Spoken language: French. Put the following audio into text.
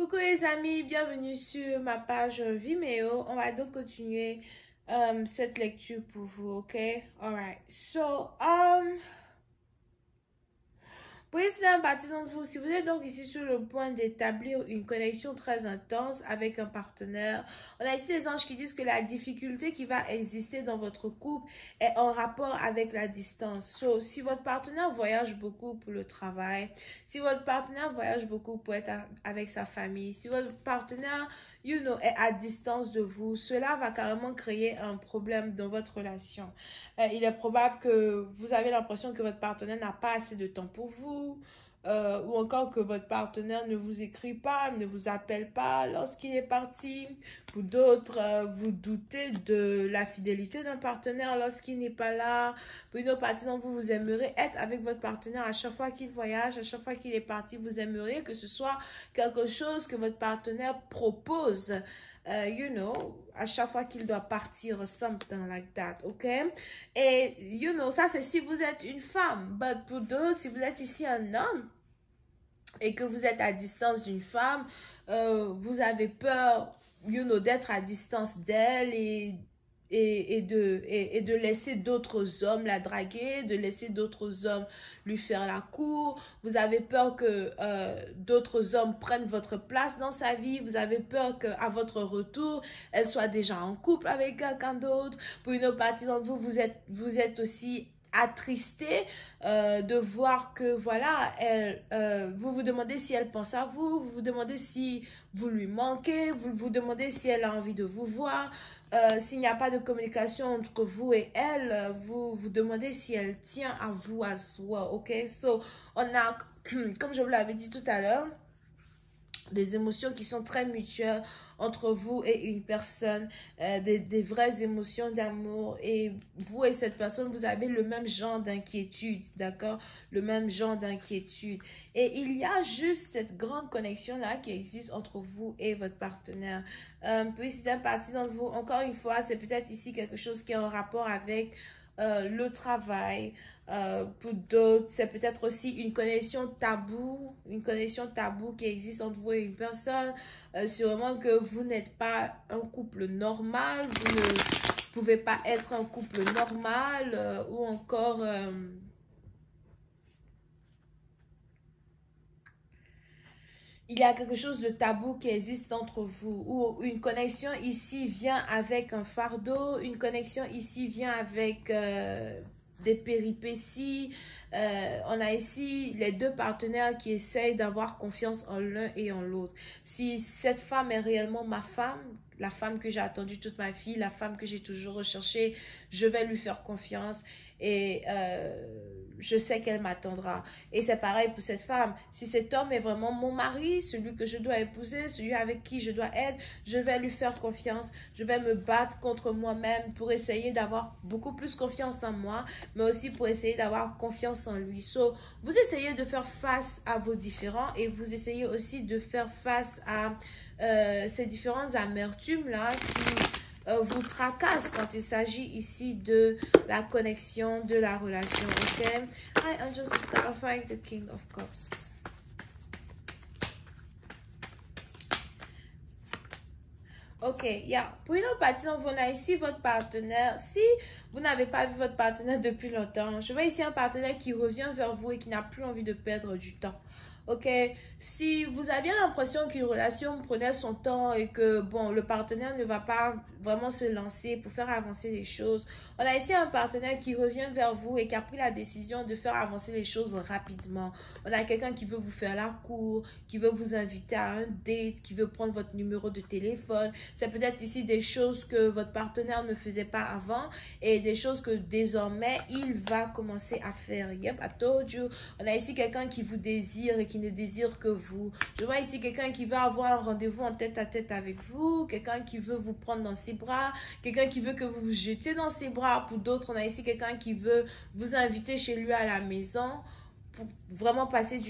Coucou les amis, bienvenue sur ma page Vimeo. On va donc continuer cette lecture pour vous, ok? Alright, so, pour essayer un partie d'entre vous, si vous êtes donc ici sur le point d'établir une connexion très intense avec un partenaire, on a ici des anges qui disent que la difficulté qui va exister dans votre couple est en rapport avec la distance. So, si votre partenaire voyage beaucoup pour le travail, si votre partenaire voyage beaucoup pour être avec sa famille, si votre partenaire, est à distance de vous, cela va carrément créer un problème dans votre relation. Il est probable que vous avez l'impression que votre partenaire n'a pas assez de temps pour vous, ou encore que votre partenaire ne vous écrit pas, ne vous appelle pas lorsqu'il est parti. Pour d'autres, vous doutez de la fidélité d'un partenaire lorsqu'il n'est pas là. Pour une autre partie d'entre vous, vous aimeriez être avec votre partenaire à chaque fois qu'il voyage, à chaque fois qu'il est parti. Vous aimeriez que ce soit quelque chose que votre partenaire propose. À chaque fois qu'il doit partir, something like that, ok? Et, ça c'est si vous êtes une femme. But pour d'autres, si vous êtes ici un homme et que vous êtes à distance d'une femme, vous avez peur, d'être à distance d'elle et de laisser d'autres hommes la draguer, de laisser d'autres hommes lui faire la cour. Vous avez peur que d'autres hommes prennent votre place dans sa vie. Vous avez peur qu'à votre retour, elle soit déjà en couple avec quelqu'un d'autre. Pour une autre partie d'entre vous, vous êtes aussi attristé de voir que voilà, vous vous demandez si elle pense à vous, vous vous demandez si vous lui manquez, vous vous demandez si elle a envie de vous voir. S'il n'y a pas de communication entre vous et elle, vous vous demandez si elle tient à vous as well, ok? So, on a, comme je vous l'avais dit tout à l'heure, des émotions qui sont très mutuelles entre vous et une personne, des vraies émotions d'amour, et vous et cette personne, vous avez le même genre d'inquiétude, d'accord? Le même genre d'inquiétude. Et il y a juste cette grande connexion-là qui existe entre vous et votre partenaire. Puis c'est un parti d'entre vous, encore une fois, c'est peut-être ici quelque chose qui est en rapport avec le travail. Pour d'autres, c'est peut-être aussi une connexion taboue qui existe entre vous et une personne. Sûrement que vous n'êtes pas un couple normal, vous ne pouvez pas être un couple normal, ou encore il y a quelque chose de tabou qui existe entre vous, ou une connexion ici vient avec un fardeau, une connexion ici vient avec des péripéties. On a ici les deux partenaires qui essayent d'avoir confiance en l'un et en l'autre. Si cette femme est réellement ma femme, la femme que j'ai attendue toute ma vie, la femme que j'ai toujours recherchée, je vais lui faire confiance et je sais qu'elle m'attendra. Et c'est pareil pour cette femme. Si cet homme est vraiment mon mari, celui que je dois épouser, celui avec qui je dois être, je vais lui faire confiance. Je vais me battre contre moi-même pour essayer d'avoir beaucoup plus confiance en moi, mais aussi pour essayer d'avoir confiance en lui. So, vous essayez de faire face à vos différends et vous essayez aussi de faire face à ces différentes amertumes-là qui vous tracassent quand il s'agit ici de la connexion, de la relation. Ok? Hi, angels is clarifying the King of Cups. Ok, yeah. Pour une autre partie, on a ici votre partenaire. Si vous n'avez pas vu votre partenaire depuis longtemps, je vois ici un partenaire qui revient vers vous et qui n'a plus envie de perdre du temps. Ok, si vous avez l'impression qu'une relation prenait son temps et que, bon, le partenaire ne va pas vraiment se lancer pour faire avancer les choses, on a ici un partenaire qui revient vers vous et qui a pris la décision de faire avancer les choses rapidement. On a quelqu'un qui veut vous faire la cour, qui veut vous inviter à un date, qui veut prendre votre numéro de téléphone. C'est peut-être ici des choses que votre partenaire ne faisait pas avant et des choses que désormais, il va commencer à faire. Yep, I told you. On a ici quelqu'un qui vous désire et qui ne désire que vous. Je vois ici quelqu'un qui veut avoir un rendez-vous en tête-à-tête avec vous, quelqu'un qui veut vous prendre dans ses bras, quelqu'un qui veut que vous vous jetiez dans ses bras. Pour d'autres, on a ici quelqu'un qui veut vous inviter chez lui à la maison pour vraiment passer du temps